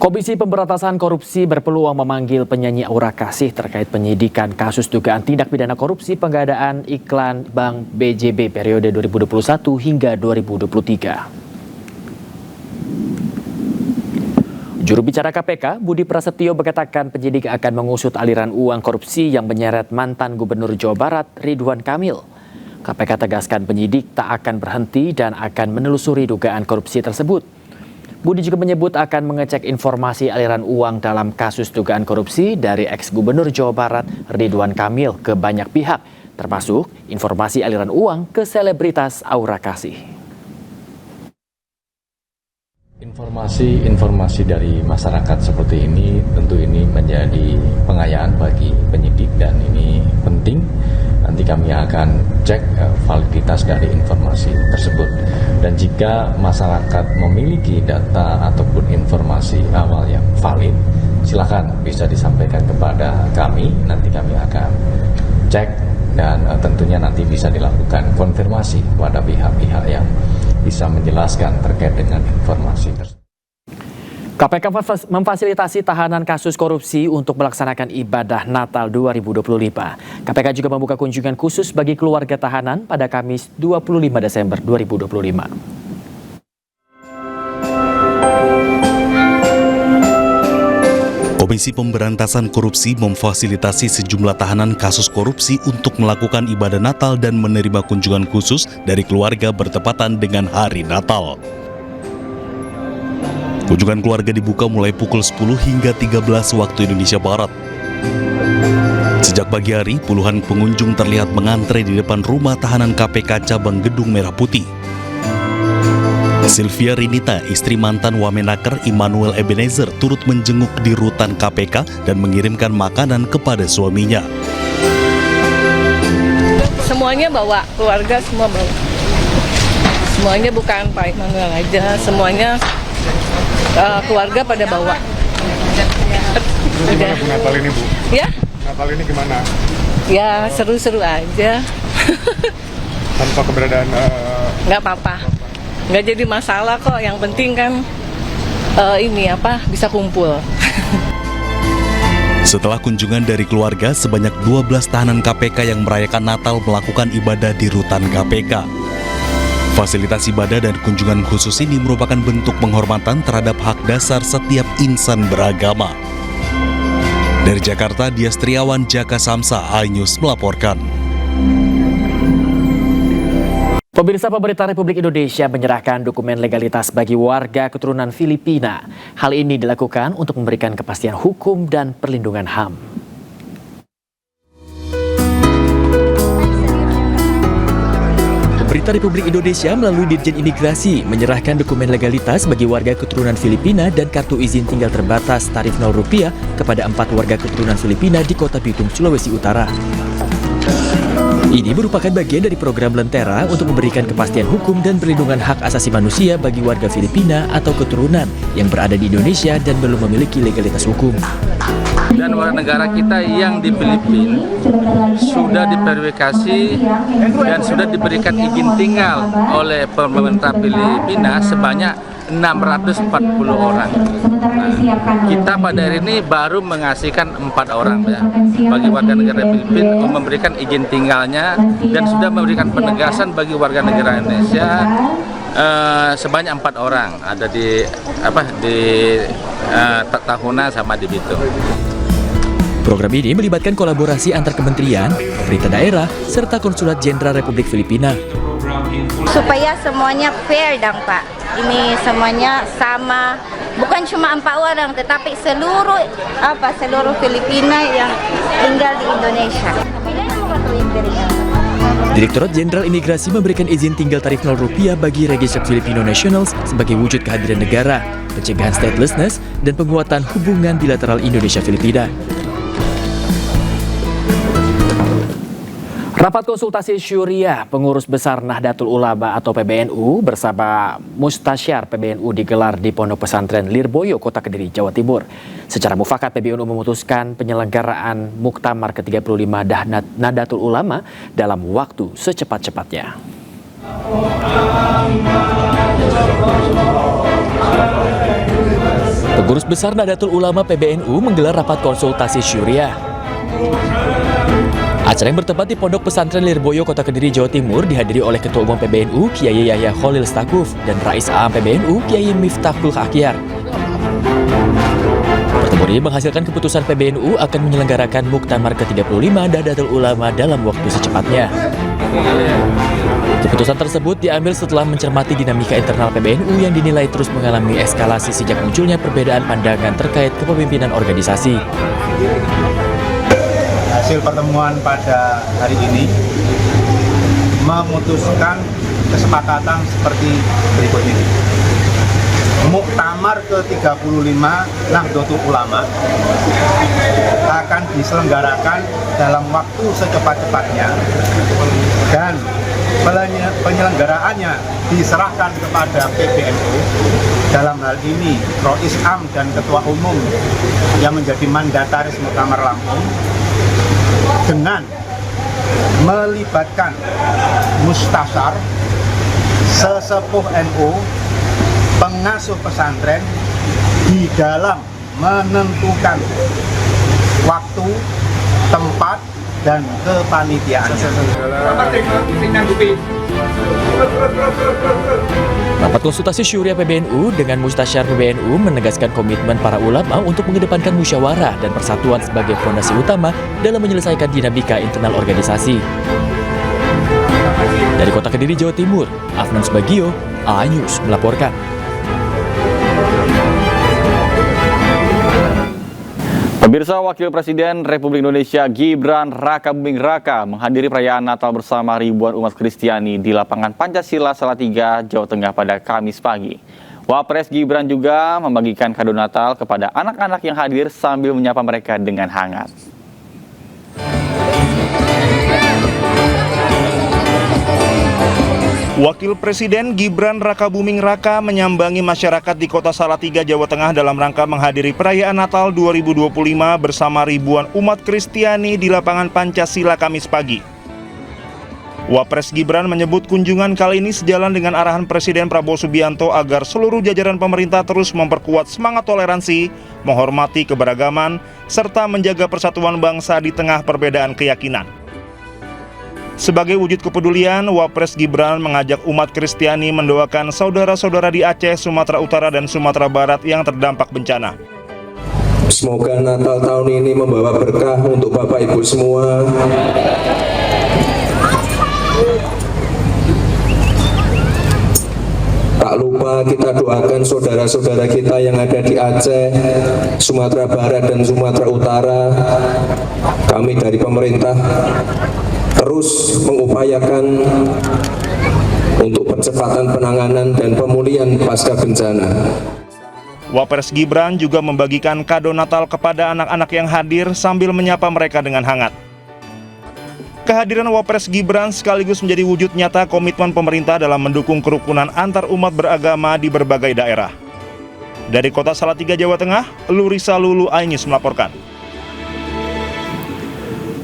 Komisi Pemberantasan Korupsi berpeluang memanggil penyanyi Aura Kasih terkait penyidikan kasus dugaan tindak pidana korupsi pengadaan iklan Bank BJB periode 2021 hingga 2023. Juru bicara KPK, Budi Prasetyo mengatakan penyidik akan mengusut aliran uang korupsi yang menyeret mantan Gubernur Jawa Barat Ridwan Kamil. KPK tegaskan penyidik tak akan berhenti dan akan menelusuri dugaan korupsi tersebut. Budi juga menyebut akan mengecek informasi aliran uang dalam kasus dugaan korupsi dari ex-gubernur Jawa Barat Ridwan Kamil ke banyak pihak, termasuk informasi aliran uang ke selebritas Aura Kasih. Informasi dari masyarakat seperti ini tentu ini menjadi pengayaan bagi penyidik dan ini penting. Nanti kami akan cek validitas dari informasi tersebut. Dan jika masyarakat memiliki data ataupun informasi awal yang valid, silakan bisa disampaikan kepada kami. Nanti kami akan cek dan tentunya nanti bisa dilakukan konfirmasi kepada pihak-pihak yang bisa menjelaskan terkait dengan informasi tersebut. KPK memfasilitasi tahanan kasus korupsi untuk melaksanakan ibadah Natal 2025. KPK juga membuka kunjungan khusus bagi keluarga tahanan pada Kamis 25 Desember 2025. Komisi Pemberantasan Korupsi memfasilitasi sejumlah tahanan kasus korupsi untuk melakukan ibadah Natal dan menerima kunjungan khusus dari keluarga bertepatan dengan hari Natal. Kunjungan keluarga dibuka mulai pukul 10 hingga 13 waktu Indonesia Barat. Sejak pagi hari, puluhan pengunjung terlihat mengantre di depan rumah tahanan KPK cabang Gedung Merah Putih. Sylvia Rinita, istri mantan Wamenaker Immanuel Ebenezer, turut menjenguk di rutan KPK dan mengirimkan makanan kepada suaminya. Semuanya bawa, keluarga semua bawa. Semuanya bukan Pak Immanuel aja, semuanya keluarga pada bawa. Gimana Bu Natal ini, Bu? Ya? Natal ini gimana? Ya seru-seru aja. Tanpa keberadaan... Nggak apa-apa. Nggak jadi masalah kok, yang penting kan bisa kumpul. Setelah kunjungan dari keluarga, sebanyak 12 tahanan KPK yang merayakan Natal melakukan ibadah di rutan KPK. Fasilitas ibadah dan kunjungan khusus ini merupakan bentuk penghormatan terhadap hak dasar setiap insan beragama. Dari Jakarta, Dias Triawan, Jaka Samsa, iNews melaporkan. Pemirsa, pemerintah Republik Indonesia menyerahkan dokumen legalitas bagi warga keturunan Filipina. Hal ini dilakukan untuk memberikan kepastian hukum dan perlindungan HAM. Pemerintah Republik Indonesia melalui Dirjen Imigrasi menyerahkan dokumen legalitas bagi warga keturunan Filipina dan kartu izin tinggal terbatas tarif Rp0 kepada 4 warga keturunan Filipina di Kota Bitung, Sulawesi Utara. Ini merupakan bagian dari program Lentera untuk memberikan kepastian hukum dan perlindungan hak asasi manusia bagi warga Filipina atau keturunan yang berada di Indonesia dan belum memiliki legalitas hukum. Dan warga negara kita yang di Filipina sudah diverifikasi dan sudah diberikan izin tinggal oleh pemerintah Filipina sebanyak 640 orang. Nah, kita pada hari ini baru mengasihkan 4 orang ya, bagi warga negara Filipina memberikan izin tinggalnya dan sudah memberikan penegasan bagi warga negara Indonesia sebanyak 4 orang ada di Tahuna sama di Bitung. Program ini melibatkan kolaborasi antar kementerian, pemerintah daerah, serta Konsulat Jenderal Republik Filipina. Supaya semuanya fair dong Pak. Ini semuanya sama, bukan cuma 4 orang, tetapi seluruh Filipina yang tinggal di Indonesia. Direktorat Jenderal Imigrasi memberikan izin tinggal tarif Rp0 bagi Registered Filipino Nationals sebagai wujud kehadiran negara, pencegahan statelessness, dan penguatan hubungan bilateral Indonesia-Filipina. Rapat konsultasi syuriah pengurus besar Nahdlatul Ulama atau PBNU bersama Mustasyar PBNU digelar di Pondok Pesantren Lirboyo, Kota Kediri, Jawa Timur. Secara mufakat PBNU memutuskan penyelenggaraan Muktamar ke-35 Nahdlatul Ulama dalam waktu secepat-cepatnya. Pengurus Besar Nahdlatul Ulama PBNU menggelar rapat konsultasi syuriah. Acara yang bertempat di Pondok Pesantren Lirboyo, Kota Kediri, Jawa Timur dihadiri oleh Ketua Umum PBNU Kiai Yahya Khalil Stakuf dan Rais Am PBNU Kiai Miftahul Akhyar. Pertemuan ini menghasilkan keputusan PBNU akan menyelenggarakan Muktamar ke-35 Nahdlatul Ulama dalam waktu secepatnya. Keputusan tersebut diambil setelah mencermati dinamika internal PBNU yang dinilai terus mengalami eskalasi sejak munculnya perbedaan pandangan terkait kepemimpinan organisasi. Hasil pertemuan pada hari ini memutuskan kesepakatan seperti berikut ini. Muktamar ke-35 Nahdlatul Ulama akan diselenggarakan dalam waktu secepat-cepatnya dan penyelenggaraannya diserahkan kepada PBNU, dalam hal ini Rais Am dan Ketua Umum yang menjadi mandataris Muktamar Lampung, dengan melibatkan mustasyar, sesepuh NU, pengasuh pesantren di dalam menentukan waktu, tempat, dan kepanitiaannya. Rapat konsultasi syuriah PBNU dengan Mustasyar PBNU menegaskan komitmen para ulama untuk mengedepankan musyawarah dan persatuan sebagai fondasi utama dalam menyelesaikan dinamika internal organisasi. Dari Kota Kediri, Jawa Timur, Afnan Subagio, A-News melaporkan. Pemirsa, Wakil Presiden Republik Indonesia Gibran Rakabuming Raka menghadiri perayaan Natal bersama ribuan umat Kristiani di lapangan Pancasila Salatiga, Jawa Tengah pada Kamis pagi. Wapres Gibran juga membagikan kado Natal kepada anak-anak yang hadir sambil menyapa mereka dengan hangat. Wakil Presiden Gibran Rakabuming Raka menyambangi masyarakat di Kota Salatiga, Jawa Tengah dalam rangka menghadiri perayaan Natal 2025 bersama ribuan umat Kristiani di lapangan Pancasila Kamis pagi. Wapres Gibran menyebut kunjungan kali ini sejalan dengan arahan Presiden Prabowo Subianto agar seluruh jajaran pemerintah terus memperkuat semangat toleransi, menghormati keberagaman, serta menjaga persatuan bangsa di tengah perbedaan keyakinan. Sebagai wujud kepedulian, Wapres Gibran mengajak umat Kristiani mendoakan saudara-saudara di Aceh, Sumatera Utara, dan Sumatera Barat yang terdampak bencana. Semoga Natal tahun ini membawa berkah untuk Bapak Ibu semua. Tak lupa kita doakan saudara-saudara kita yang ada di Aceh, Sumatera Barat, dan Sumatera Utara. Kami dari pemerintah terus mengupayakan untuk percepatan penanganan dan pemulihan pasca bencana. Wapres Gibran juga membagikan kado Natal kepada anak-anak yang hadir sambil menyapa mereka dengan hangat. Kehadiran Wapres Gibran sekaligus menjadi wujud nyata komitmen pemerintah dalam mendukung kerukunan antar umat beragama di berbagai daerah. Dari Kota Salatiga, Jawa Tengah, Lurisa Lulu, A-News melaporkan.